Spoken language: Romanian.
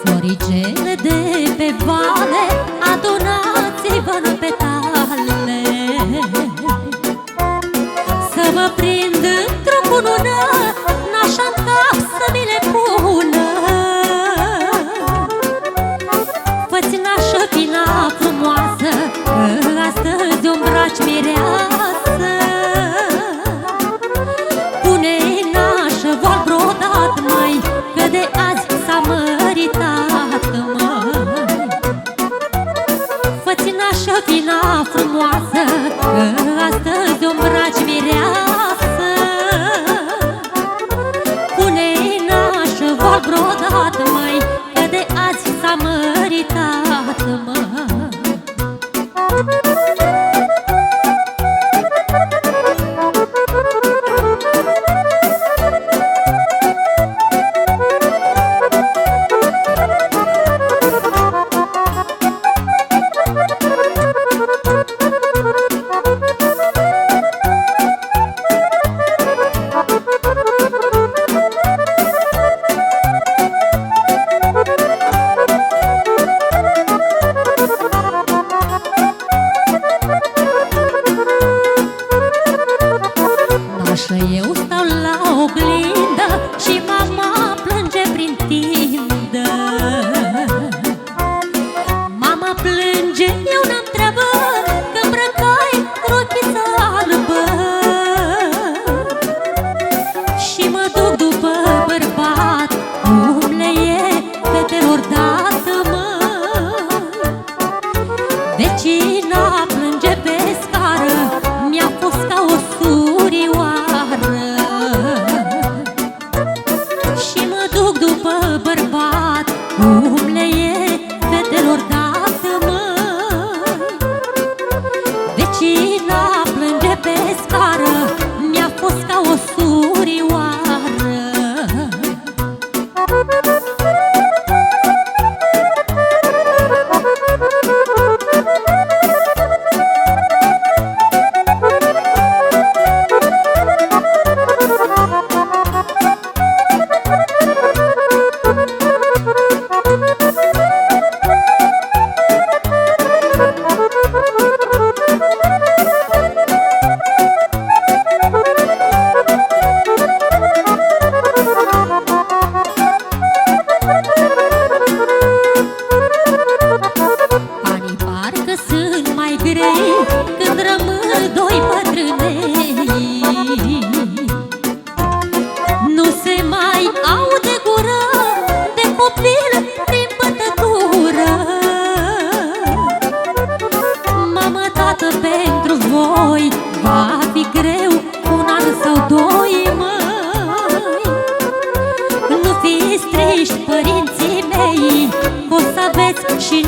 Floricele de pe vale, adunați-vă în petale, să vă prind într-o cunună, n-așa în cap să mi le pună. Fă-ți nașă fina frumoasă, că astăzi o îmbraci mireasă. Pune nașă voal brodat, mai, că de azi s-a măritat, măi. Fă-ți nașă fina frumoasă, că astăzi o îmbraci mireasă. Pune nașă voal brodat, mai, că de azi s-a măritat, măi. Nașă, eu stau la oglindă și mama plânge prin tindă. Mama plânge, eu n-am treabă, că îmbrăcai rochiță albă. Și mă duc după bărbat, cum le e fetelor dată, măi. Vecina plânge pe scară, mi-a fost ca o surioară. Și mă duc după bărbat, cum le e fetelor dată, măi. Vecina plânge pe scară, mi-a fost ca o surioară. Banii parcă sunt mai grei când rămân doi bătrânei. Nu se mai aude gură de copil prin bătătură. Mamă, tată, pentru voi va fi greu un an sau doi, măi. Nu fiți triști, părinții mei, o să aveți și